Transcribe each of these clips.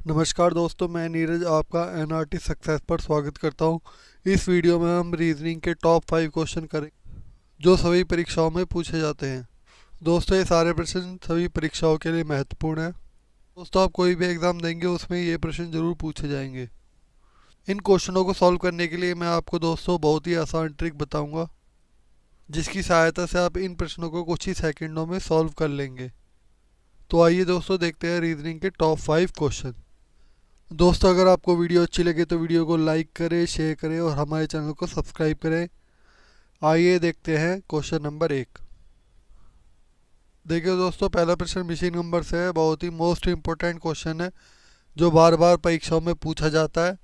नमस्कार दोस्तों, मैं नीरज आपका एनआरटी सक्सेस पर स्वागत करता हूं। इस वीडियो में हम रीजनिंग के टॉप 5 क्वेश्चन करेंगे जो सभी परीक्षाओं में पूछे जाते हैं। दोस्तों, ये सारे प्रश्न सभी परीक्षाओं के लिए महत्वपूर्ण है। दोस्तों, आप कोई भी एग्ज़ाम देंगे उसमें ये प्रश्न जरूर पूछे जाएंगे। इन क्वेश्चनों को सॉल्व करने के लिए मैं आपको दोस्तों बहुत ही आसान ट्रिक बताऊंगा, जिसकी सहायता से आप इन प्रश्नों को कुछ ही सेकंडों में सॉल्व कर लेंगे। तो आइए दोस्तों, देखते हैं रीजनिंग के टॉप 5 क्वेश्चन। दोस्तों, अगर आपको वीडियो अच्छी लगे तो वीडियो को लाइक करें, शेयर करें और हमारे चैनल को सब्सक्राइब करें। आइए देखते हैं क्वेश्चन नंबर 1। देखिए दोस्तों, पहला प्रश्न मिसिंग नंबर से है। बहुत ही मोस्ट इम्पोर्टेंट क्वेश्चन है जो बार बार परीक्षाओं में पूछा जाता है।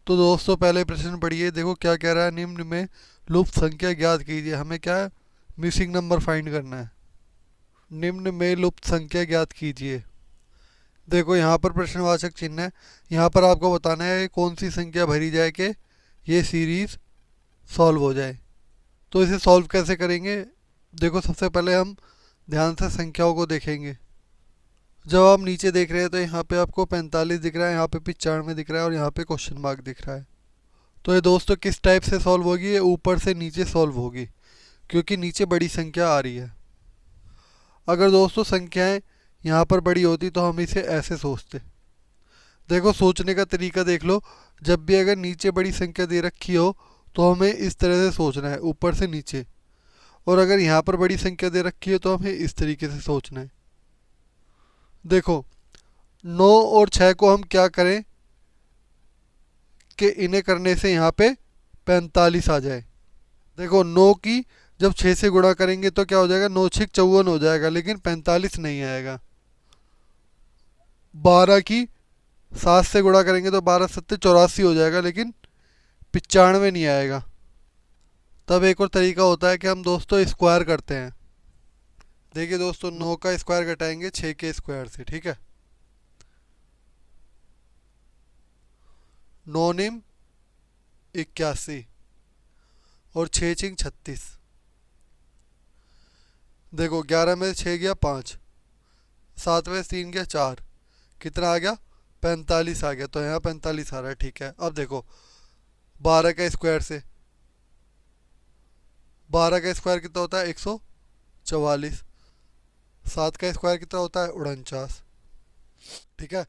तो दोस्तों, पहले प्रश्न पढ़िए। देखो क्या कह रहा है, निम्न में लुप्त संख्या ज्ञात कीजिए। हमें क्या है, मिसिंग नंबर फाइंड करना है। निम्न में लुप्त संख्या ज्ञात कीजिए। देखो यहाँ पर प्रश्नवाचक चिन्ह है। यहाँ पर आपको बताना है कौन सी संख्या भरी जाए कि ये सीरीज सॉल्व हो जाए। तो इसे सॉल्व कैसे करेंगे? देखो, सबसे पहले हम ध्यान से संख्याओं को देखेंगे। जब आप नीचे देख रहे हैं तो यहाँ पे आपको 45 दिख रहा है, यहाँ पे 95 दिख रहा है और यहाँ पे क्वेश्चन मार्क दिख रहा है। तो ये दोस्तों किस टाइप से सॉल्व होगी? ये ऊपर से नीचे सॉल्व होगी, क्योंकि नीचे बड़ी संख्या आ रही है। अगर दोस्तों संख्याएं यहाँ पर बड़ी होती तो हम इसे ऐसे सोचते। देखो, सोचने का तरीका देख लो। जब भी अगर नीचे बड़ी संख्या दे रखी हो तो हमें इस तरह से सोचना है, ऊपर से नीचे। और अगर यहाँ पर बड़ी संख्या दे रखी है तो हमें इस तरीके से सोचना है। देखो, 9 और 6 को हम क्या करें कि इन्हें करने से यहाँ पे 45 आ जाए। देखो, 9 की जब 6 से गुणा करेंगे तो क्या हो जाएगा, 9 6 54 हो जाएगा, लेकिन 45 नहीं आएगा। 12 की 7 से गुणा करेंगे तो 12 सत्ते 84 हो जाएगा, लेकिन 95 नहीं आएगा। तब एक और तरीका होता है कि हम दोस्तों स्क्वायर करते हैं। देखिए दोस्तों, 9 का स्क्वायर घटाएंगे 6 के स्क्वायर से, ठीक है। 9 निम 81 और 6 चिंग 36। देखो, 11 में से 6 गया 5, 7 में से 3 गया 4, कितना आ गया, 45 आ गया। तो यहाँ 45 आ रहा है, ठीक है। अब देखो, 12 का स्क्वायर से 12 का स्क्वायर कितना होता है, 144। 7 का स्क्वायर कितना होता है, 49, ठीक है।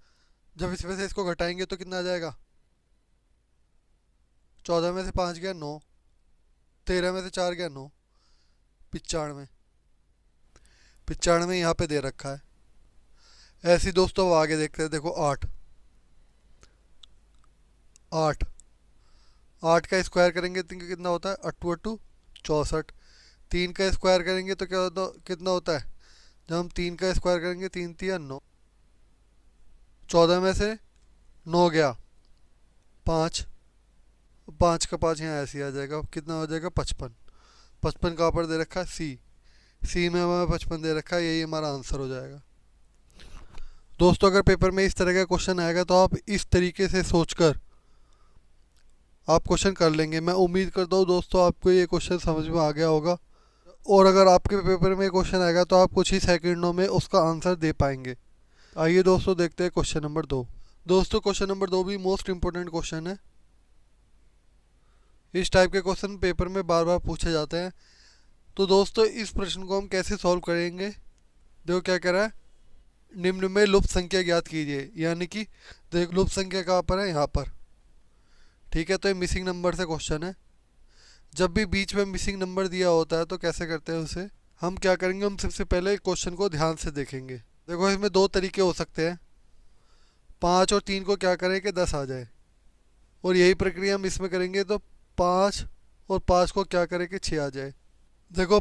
जब इसमें से इसको घटाएंगे तो कितना आ जाएगा, 14 में से 5 गया 9, 13 में से 4 गया 9, 95। 95 यहाँ पे दे रखा है। ऐसे ही दोस्तों अब आगे देखते हैं। देखो, 8 8 8 का स्क्वायर करेंगे तो कितना होता है, 8 अट्टू 64। 3 का स्क्वायर करेंगे तो क्या होता, कितना होता है, जब हम 3 का स्क्वायर करेंगे 3 तिया 9, 14 में से 9 गया 5, 5 का 5 यहाँ ऐसे ही आ जाएगा, कितना हो जाएगा, 55। 55 कहाँ पर दे रखा है, सी। सी में हमें 55 दे रखा है, यही हमारा आंसर हो जाएगा। दोस्तों, अगर पेपर में इस तरह का क्वेश्चन आएगा तो आप इस तरीके से सोचकर आप क्वेश्चन कर लेंगे। मैं उम्मीद करता हूँ दोस्तों आपको ये क्वेश्चन समझ में आ गया होगा। और अगर आपके पेपर में क्वेश्चन आएगा तो आप कुछ ही सेकंडों में उसका आंसर दे पाएंगे। आइए दोस्तों, देखते हैं क्वेश्चन नंबर 2। दोस्तों, क्वेश्चन नंबर 2 भी मोस्ट इंपॉर्टेंट क्वेश्चन है। इस टाइप के क्वेश्चन पेपर में बार बार पूछे जाते हैं। तो दोस्तों, इस प्रश्न को हम कैसे सॉल्व करेंगे? देखो क्या कह रहा है, निम्न में लुप्त संख्या ज्ञात कीजिए। यानी कि देख, लुप्त संख्या कहाँ पर है, यहाँ पर, ठीक है। तो ये मिसिंग नंबर से क्वेश्चन है। जब भी बीच में मिसिंग नंबर दिया होता है तो कैसे करते हैं उसे, हम क्या करेंगे, हम सबसे पहले क्वेश्चन को ध्यान से देखेंगे। देखो, इसमें दो तरीके हो सकते हैं। 5 और 3 को क्या करें कि 10 आ जाए, और यही प्रक्रिया हम इसमें करेंगे तो 5 और 5 को क्या करें कि 6 आ जाए। देखो,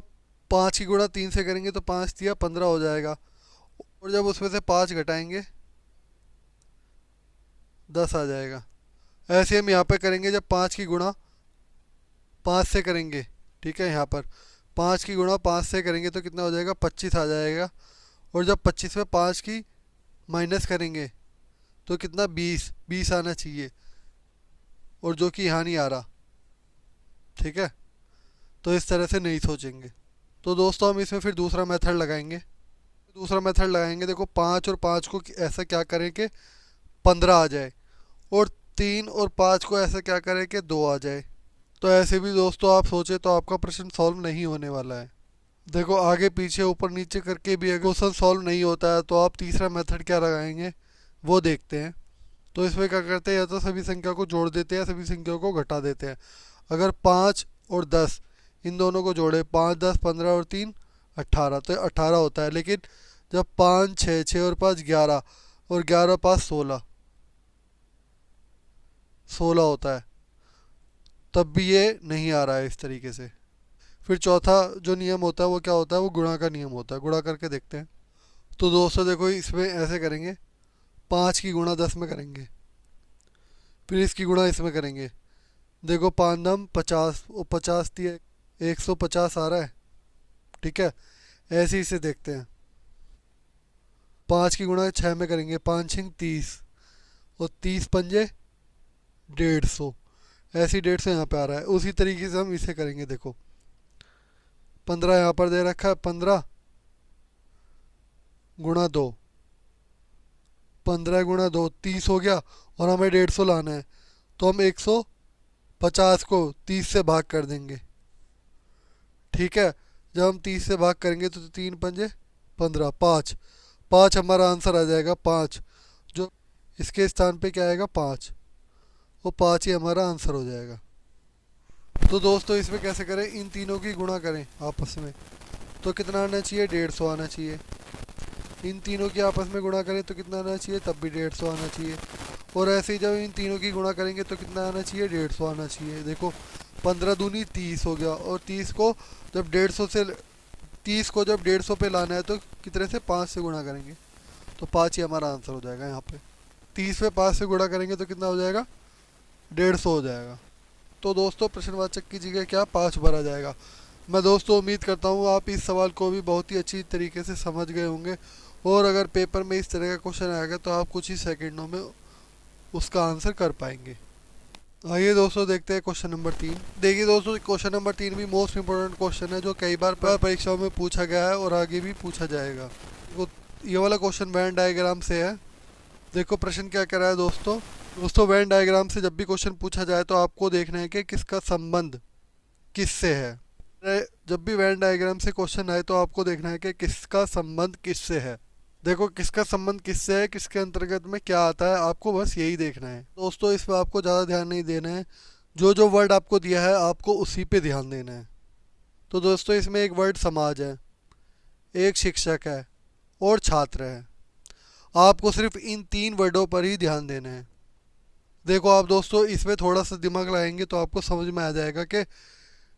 5 की गुणा 3 से करेंगे तो 5 दिया 15 हो जाएगा, और जब उसमें से 5 घटाएंगे 10 आ जाएगा। ऐसे हम यहाँ पे करेंगे, जब 5 की गुणा 5 से करेंगे, ठीक है। यहाँ पर 5 की गुणा 5 से करेंगे तो कितना हो जाएगा, 25 आ जाएगा। और जब 25 में 5 की माइनस करेंगे तो कितना, 20 20 आना चाहिए, और जो कि यहाँ नहीं आ रहा, ठीक है। तो इस तरह से नहीं सोचेंगे। तो दोस्तों, हम इसमें फिर दूसरा मेथड लगाएंगे। देखो, 5 और 5 को ऐसा क्या करें कि 15 आ जाए, और 3 और 5 को ऐसे क्या करें कि 2 आ जाए। तो ऐसे भी दोस्तों आप सोचे तो आपका प्रश्न सॉल्व नहीं होने वाला है। देखो आगे पीछे ऊपर नीचे करके भी अगर क्वेश्चन सॉल्व नहीं होता है तो आप तीसरा मेथड क्या लगाएंगे वो देखते हैं। तो इसमें क्या करते हैं, या तो सभी संख्या को जोड़ देते हैं, सभी संख्याओं को घटा देते हैं। अगर 5 और 10 इन दोनों को जोड़े, 5 10 15 और 3 18, तो 18 होता है। लेकिन जब 5 6 6 और 5 11 और 11 5 16 16 होता है, तब भी ये नहीं आ रहा है इस तरीके से। फिर चौथा जो नियम होता है वो क्या होता है, वो गुणा का नियम होता है। गुणा करके देखते हैं। तो दोस्तों देखो इसमें ऐसे करेंगे, 5 की गुणा 10 में करेंगे, फिर इसकी गुणा इसमें करेंगे। देखो 5 दम 50 और 50 दिए 150 आ रहा है, ठीक है। ऐसे ही इसे देखते हैं, 5 की गुणा 6 में करेंगे, 5 छिंग 30 और 30 पंजे 150, ऐसी 150 यहाँ पे आ रहा है। उसी तरीके से हम इसे करेंगे। देखो 15 यहाँ पर दे रखा है, 15 गुणा 2, 15 गुणा 2 30 हो गया, और हमें 150 लाना है। तो हम 150 को 30 से भाग कर देंगे, ठीक है। जब हम 30 से भाग करेंगे तो 3 पंजे 15, 5 5 हमारा आंसर आ जाएगा 5। जो इसके स्थान पे क्या आएगा 5, वो 5 ही हमारा आंसर हो जाएगा। तो दोस्तों इसमें कैसे करें, इन तीनों की गुणा करें आपस में, तो कितना आना चाहिए 150 आना चाहिए। इन तीनों की आपस में गुणा करें तो कितना आना चाहिए, तब भी 150 आना चाहिए। और ऐसे ही जब इन तीनों की गुणा करेंगे तो कितना आना चाहिए 150 आना चाहिए। देखो 15 दूनी 30 हो गया, और 30 को जब 150 से 30 को जब 150 पे लाना है तो कितने से 5 से गुणा करेंगे, तो 5 ही हमारा आंसर हो जाएगा। यहाँ पे 30 पे 5 से गुणा करेंगे तो कितना हो जाएगा 150 हो जाएगा। तो दोस्तों प्रश्नवाचक की जगह क्या 5 भरा जाएगा। मैं दोस्तों उम्मीद करता हूँ आप इस सवाल को भी बहुत ही अच्छी तरीके से समझ गए होंगे, और अगर पेपर में इस तरह का क्वेश्चन आएगा तो आप कुछ ही सेकंडों में उसका आंसर कर पाएंगे। आइए दोस्तों देखते हैं क्वेश्चन नंबर 3। देखिए दोस्तों क्वेश्चन नंबर 3 भी मोस्ट इंपोर्टेंट क्वेश्चन है, जो कई बार परीक्षाओं में पूछा गया है और आगे भी पूछा जाएगा। ये वाला क्वेश्चन वेन डायग्राम से है। देखो प्रश्न क्या कह रहा है दोस्तों वेन डायग्राम से जब भी क्वेश्चन पूछा जाए तो आपको देखना है कि किसका संबंध किससे है। जब भी वेन डायग्राम से क्वेश्चन आए तो आपको देखना है कि किसका संबंध किससे है। देखो किसका संबंध किससे है, किसके अंतर्गत में क्या आता है, आपको बस यही देखना है दोस्तों। इस पर आपको ज़्यादा ध्यान नहीं देना है, जो जो वर्ड आपको दिया है आपको उसी पे ध्यान देना है। तो दोस्तों इसमें एक वर्ड समाज है, एक शिक्षक है और छात्र है। आपको सिर्फ इन 3 वर्डों पर ही ध्यान देना है। देखो आप दोस्तों इसमें थोड़ा सा दिमाग लगाएंगे तो आपको समझ में आ जाएगा कि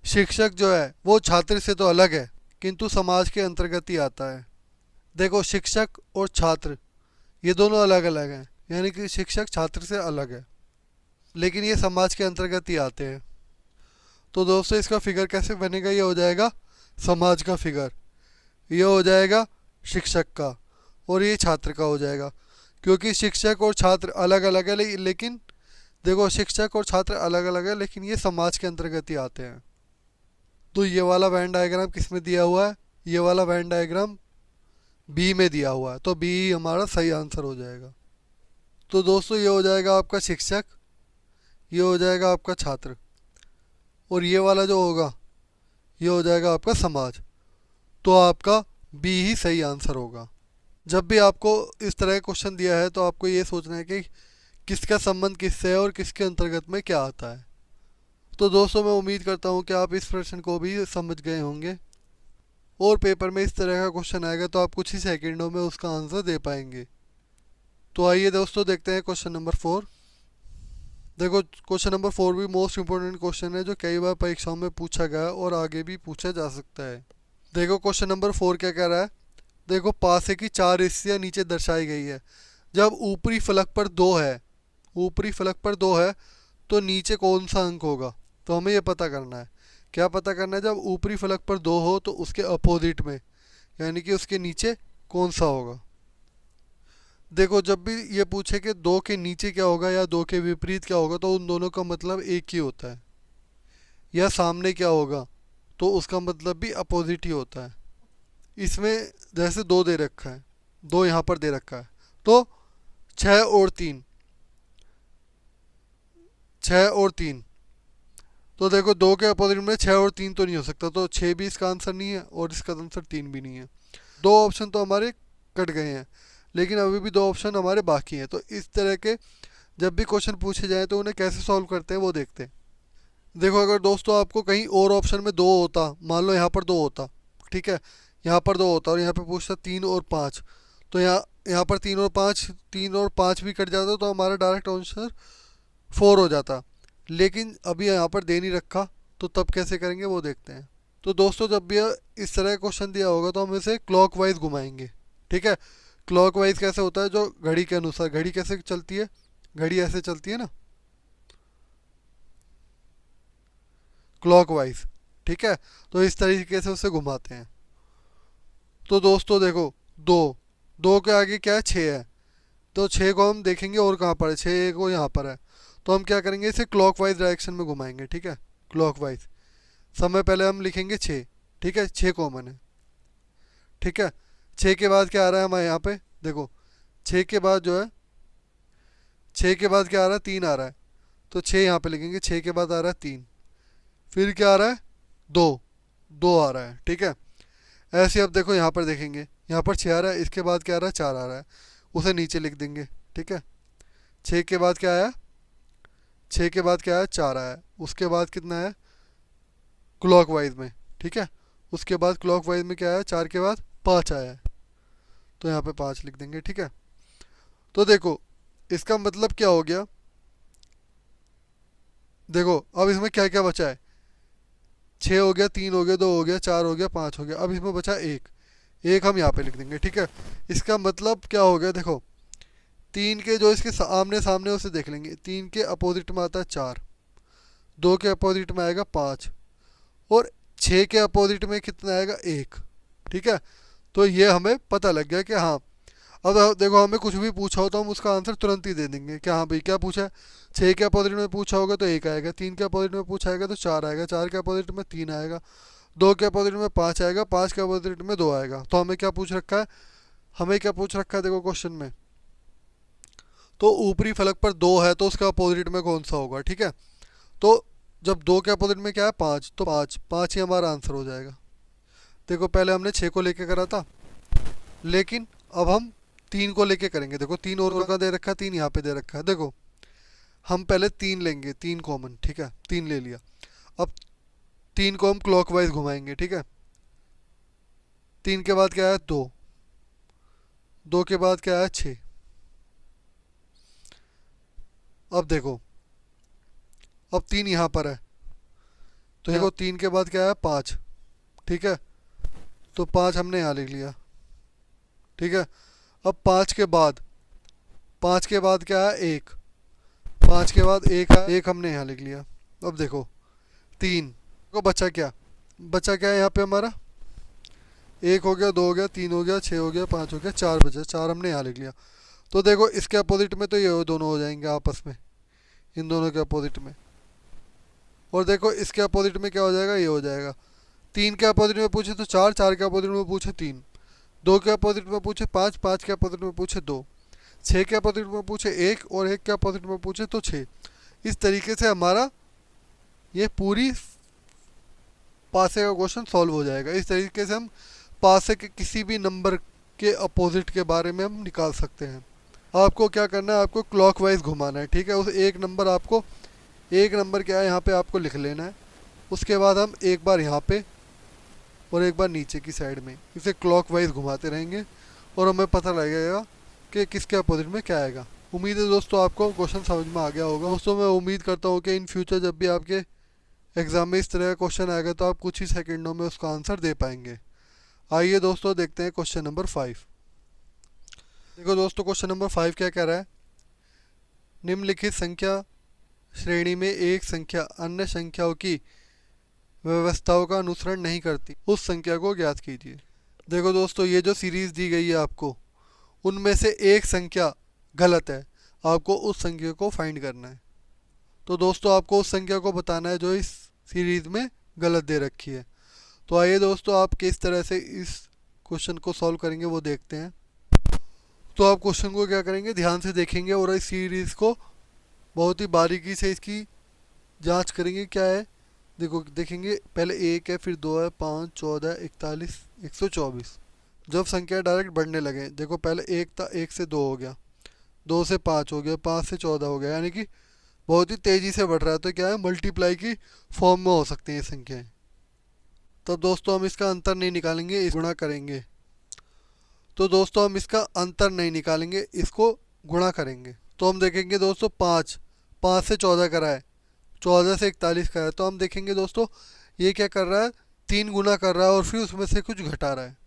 शिक्षक जो है वो छात्र से तो अलग है, किंतु समाज के अंतर्गत ही आता है। देखो शिक्षक और छात्र ये दोनों अलग अलग हैं, यानी कि शिक्षक छात्र से अलग है, लेकिन ये समाज के अंतर्गत ही आते हैं। तो दोस्तों इसका फिगर कैसे बनेगा, ये हो जाएगा समाज का फिगर, ये हो जाएगा शिक्षक का, और ये छात्र का हो जाएगा। क्योंकि शिक्षक और छात्र अलग अलग है, लेकिन देखो शिक्षक और छात्र अलग अलग है लेकिन ये समाज के अंतर्गत ही आते हैं। तो ये वाला वेन डायग्राम किस में दिया हुआ है, ये वाला वेन डायग्राम बी में दिया हुआ है, तो बी हमारा सही आंसर हो जाएगा। तो दोस्तों ये हो जाएगा आपका शिक्षक, ये हो जाएगा आपका छात्र, और ये वाला जो होगा ये हो जाएगा आपका समाज। तो आपका बी ही सही आंसर होगा। जब भी आपको इस तरह का क्वेश्चन दिया है तो आपको ये सोचना है कि किसका संबंध किससे है और किसके अंतर्गत में क्या आता है। तो दोस्तों मैं उम्मीद करता हूँ कि आप इस प्रश्न को भी समझ गए होंगे, और पेपर में इस तरह का क्वेश्चन आएगा तो आप कुछ ही सेकंडों में उसका आंसर दे पाएंगे। तो आइए दोस्तों देखते हैं क्वेश्चन नंबर 4। देखो क्वेश्चन नंबर 4 भी मोस्ट इंपोर्टेंट क्वेश्चन है, जो कई बार परीक्षाओं में पूछा गया है और आगे भी पूछा जा सकता है। देखो क्वेश्चन नंबर 4 क्या कह रहा है। देखो पासे की 4 स्थितियाँ नीचे दर्शाई गई है। जब ऊपरी फलक पर 2 है, ऊपरी फलक पर 2 है तो नीचे कौन सा अंक होगा, तो हमें ये पता करना है। क्या पता करना है, जब ऊपरी फलक पर 2 हो तो उसके अपोजिट में, यानी कि उसके नीचे कौन सा होगा। देखो जब भी ये पूछे कि 2 के नीचे क्या होगा या 2 के विपरीत क्या होगा, तो उन दोनों का मतलब एक ही होता है। या सामने क्या होगा तो उसका मतलब भी अपोजिट ही होता है। इसमें जैसे 2 दे रखा है, 2 यहाँ पर दे रखा है, तो 6 और 3 6 और 3। तो देखो 2 के अपोजिट में 6 और 3 तो नहीं हो सकता, तो 6 भी इसका आंसर नहीं है और इसका आंसर 3 भी नहीं है। दो ऑप्शन तो हमारे कट गए हैं, लेकिन अभी भी दो ऑप्शन हमारे बाकी हैं। तो इस तरह के जब भी क्वेश्चन पूछे जाए तो उन्हें कैसे सॉल्व करते हैं वो देखते हैं। देखो अगर दोस्तों आपको कहीं और ऑप्शन में 2 होता, मान लो यहाँ पर 2 होता, ठीक है, यहाँ पर 2 होता और यहाँ पे पूछता 3 और 5, तो यहाँ यहाँ पर 3 और 5 भी कट जाता तो हमारा डायरेक्ट आंसर 4 हो जाता। लेकिन अभी यहाँ पर दे नहीं रखा, तो तब कैसे करेंगे वो देखते हैं। तो दोस्तों जब भी इस तरह का क्वेश्चन दिया होगा तो हम इसे क्लॉकवाइज घुमाएंगे, ठीक है। क्लॉकवाइज कैसे होता है, जो घड़ी के अनुसार, घड़ी कैसे चलती है, घड़ी ऐसे चलती है ना, क्लॉकवाइज, ठीक है। तो इस तरीके से उसे घुमाते हैं। तो दोस्तों देखो, दो दो के आगे क्या है, 6 है, तो 6 को हम देखेंगे और कहाँ पर है, 6 को यहाँ पर है। तो हम क्या करेंगे, इसे क्लॉकवाइज डायरेक्शन में घुमाएंगे, ठीक है, क्लॉकवाइज। समय पहले हम लिखेंगे 6, ठीक है, 6 कॉमन है, ठीक है। 6 के बाद क्या आ रहा है हमारे यहाँ पे, देखो 6 के बाद जो है, 6 के बाद क्या आ रहा है, 3 आ रहा है, तो 6 यहाँ पे लिखेंगे, 6 के बाद आ रहा है 3, फिर क्या आ रहा है, 2, 2 आ रहा है, ठीक है। ऐसे अब देखो यहाँ पर देखेंगे, यहाँ पर 6 आ रहा है, इसके बाद क्या आ रहा है, 4 आ रहा है, उसे नीचे लिख देंगे, ठीक है। 6 के बाद क्या आया, 6 के बाद क्या आया, 4 आया, उसके बाद कितना है क्लॉकवाइज में, ठीक है। उसके बाद क्लॉकवाइज में क्या आया, 4 के बाद 5 आया है, तो यहाँ पे 5 लिख देंगे, ठीक है। तो देखो इसका मतलब क्या हो गया, देखो अब इसमें क्या क्या बचा है, 6 हो गया, 3 हो गया, 2 हो गया, 4 हो गया, 5 हो गया, अब इसमें बचा एक, एक हम यहाँ पे लिख देंगे, ठीक है। इसका मतलब क्या हो गया, देखो 3 के जो इसके आमने सामने उसे देख लेंगे, 3 के अपोजिट में आता है 4, 2 के अपोजिट में आएगा 5, और 6 के अपोजिट में कितना आएगा, 1, ठीक है। तो ये हमें पता लग गया कि हाँ, अब देखो हमें कुछ भी पूछा हो तो हम उसका आंसर तुरंत ही दे देंगे कि हाँ भाई क्या पूछा है। 6 के अपोजिट में पूछा होगा तो 1 आएगा, 3 के अपोजिट में पूछा आएगा तो 4 आएगा, 4 के अपोजिट में 3 आएगा, 2 के अपोजिट में 5 आएगा, 5 के अपोजिट में 2 आएगा। तो हमें क्या पूछ रखा है, हमें क्या पूछ रखा है, देखो क्वेश्चन में, तो ऊपरी फलक पर 2 है तो उसका अपोजिट में कौन सा होगा, ठीक है। तो जब 2 के अपोजिट में क्या है, 5, तो 5 5 ही हमारा आंसर हो जाएगा। देखो पहले हमने 6 को लेके करा था, लेकिन अब हम 3 को लेके करेंगे। देखो 3 और का दे रखा है, 3 यहाँ पे दे रखा है, देखो हम पहले 3 लेंगे, 3 कॉमन, ठीक है, 3 ले लिया। अब 3 को हम क्लॉकवाइज घुमाएंगे, ठीक है। 3 के बाद क्या है, 2, 2 के बाद क्या है, 6। अब देखो, अब 3 यहाँ पर है, तो देखो 3 के बाद क्या है, 5, ठीक है, तो 5 हमने यहाँ लिख लिया, ठीक है। अब 5 के बाद क्या है, 1, 5 के बाद 1 है, 1 हमने यहाँ लिख लिया। अब देखो 3 को बचा क्या, बचा क्या है यहाँ पे हमारा, 1 हो गया, 2 हो गया, 3 हो गया, 6 हो गया, 5 हो गया, 4 बचा, 4 हमने यहाँ लिख लिया। तो देखो इसके अपोजिट में तो ये दोनों हो जाएंगे आपस में, इन दोनों के अपोजिट में। और देखो इसके अपोजिट में क्या हो जाएगा, ये हो जाएगा। 3 के अपोजिट में पूछे तो 4, 4 के अपोजिट में पूछे 3, 2 के अपोजिट में पूछे 5, 5 के अपोजिट में पूछे 2, 6 के अपोजिट में पूछे 1 और 1 के अपोजिट में पूछे तो 6। इस तरीके से हमारा ये पूरी पासे का क्वेश्चन सॉल्व हो जाएगा। इस तरीके से हम पासे के किसी भी नंबर के अपोजिट के बारे में हम निकाल सकते हैं। आपको क्या करना है, आपको क्लॉकवाइज घुमाना है, ठीक है। उस एक नंबर आपको, एक नंबर क्या है यहाँ पे आपको लिख लेना है। उसके बाद हम एक बार यहाँ पे और एक बार नीचे की साइड में इसे क्लॉकवाइज घुमाते रहेंगे और हमें पता लगेगा कि किसके अपोजिट में क्या आएगा। उम्मीद है दोस्तों आपको क्वेश्चन समझ में आ गया होगा। दोस्तों मैं उम्मीद करता हूँ कि इन फ्यूचर जब भी आपके एग्ज़ाम में इस तरह का क्वेश्चन आएगा तो आप कुछ ही सेकंडों में उसका आंसर दे पाएंगे। आइए दोस्तों देखते हैं क्वेश्चन नंबर 5। देखो दोस्तों क्वेश्चन नंबर 5 क्या कह रहा है, निम्नलिखित संख्या श्रेणी में एक संख्या अन्य संख्याओं की व्यवस्थाओं का अनुसरण नहीं करती, उस संख्या को ज्ञात कीजिए। देखो दोस्तों ये जो सीरीज दी गई है आपको, उनमें से एक संख्या गलत है, आपको उस संख्या को फाइंड करना है। तो दोस्तों आपको उस संख्या को बताना है जो इस सीरीज में गलत दे रखी है। तो आइए दोस्तों आप किस तरह से इस क्वेश्चन को सॉल्व करेंगे वो देखते हैं। तो आप क्वेश्चन को क्या करेंगे, ध्यान से देखेंगे और इस सीरीज़ को बहुत ही बारीकी से इसकी जांच करेंगे क्या है। देखो देखेंगे पहले 1 है, फिर 2 है, 5, 14, 41, 124। जब संख्या डायरेक्ट बढ़ने लगे, देखो पहले 1 था, 1 से 2 हो गया, 2 से 5 हो गया, 5 से 14 हो गया, यानी कि बहुत ही तेज़ी से बढ़ रहा है। तो क्या है, मल्टीप्लाई की फॉर्म में हो सकती हैं ये संख्याएं। तब दोस्तों हम इसका अंतर नहीं निकालेंगे, इस गुणा करेंगे। तो दोस्तों हम इसका अंतर नहीं निकालेंगे, इसको गुणा करेंगे। तो हम देखेंगे दोस्तों 5, 5 से 14 करा है, 14 से 41 करा है। तो हम देखेंगे दोस्तों ये क्या कर रहा है, 3 गुना कर रहा है और फिर उसमें से कुछ घटा रहा है।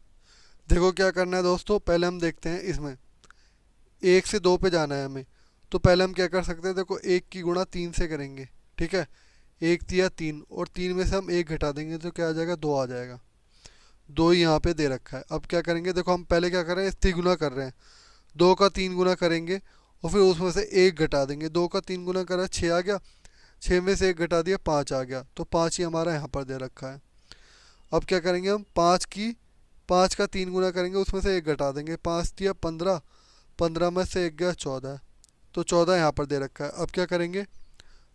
देखो क्या करना है दोस्तों, पहले हम देखते हैं इसमें 1 से 2 पे जाना है हमें। तो पहले हम क्या कर सकते हैं, देखो 1 की गुणा 3 से करेंगे, ठीक है। 1 दिया 3 और 3 में से हम 1 घटा देंगे तो क्या आ जाएगा, 2 आ जाएगा। 2 ही यहाँ पे दे रखा है। अब क्या करेंगे, देखो हम पहले क्या कर रहे हैं, तिगुना कर रहे हैं। 2 का 3 गुना करेंगे और फिर उसमें से 1 घटा देंगे। 2 का 3 गुना करा 6 आ गया, 6 में से 1 घटा दिया 5 आ गया। तो 5 ही हमारा यहाँ पर दे रखा है। अब क्या करेंगे हम, 5 का 3 गुना करेंगे, उसमें से 1 घटा देंगे। 5 दिया 15, 15 में से 1 गया 14, तो 14 यहाँ पर दे रखा है। अब क्या करेंगे,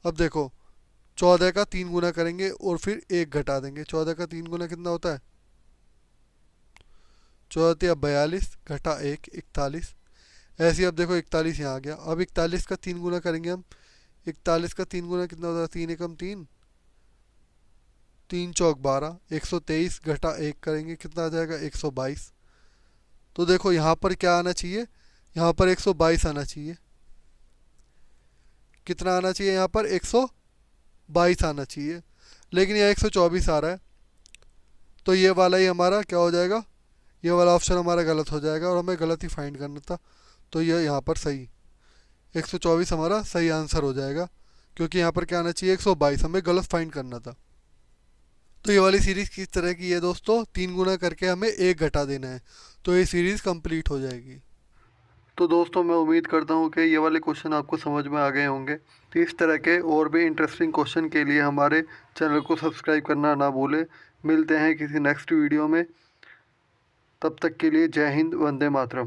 अब देखो 14 का 3 गुना करेंगे और फिर 1 घटा देंगे। 14 का 3 गुना कितना होता है, 14 या 42 घटा 1, 41। ऐसे ही अब देखो 41 यहाँ आ गया। अब 41 का 3 गुना करेंगे हम। 41 का 3 गुना कितना होता है, 3 एकम 3, 3 चौक 12, 123 घटा 1 करेंगे, कितना आ जाएगा, 122। तो देखो यहाँ पर क्या आना चाहिए, यहाँ पर 122 आना चाहिए। कितना आना चाहिए, यहाँ पर 122 आना चाहिए, लेकिन यहाँ 124 आ रहा है। तो ये वाला ही हमारा क्या हो जाएगा, ये वाला ऑप्शन हमारा गलत हो जाएगा और हमें गलत ही फाइंड करना था। तो ये यहाँ पर सही 124 हमारा सही आंसर हो जाएगा, क्योंकि यहाँ पर क्या आना चाहिए, 122, हमें गलत फाइंड करना था। तो ये वाली सीरीज़ किस तरह की है दोस्तों, 3 गुना करके हमें 1 घटा देना है, तो ये सीरीज़ कंप्लीट हो जाएगी। तो दोस्तों मैं उम्मीद करता हूँ कि ये वाले क्वेश्चन आपको समझ में आ गए होंगे। तो इस तरह के और भी इंटरेस्टिंग क्वेश्चन के लिए हमारे चैनल को सब्सक्राइब करना ना भूलें। मिलते हैं किसी नेक्स्ट वीडियो में, तब तक के लिए जय हिंद, वंदे मातरम।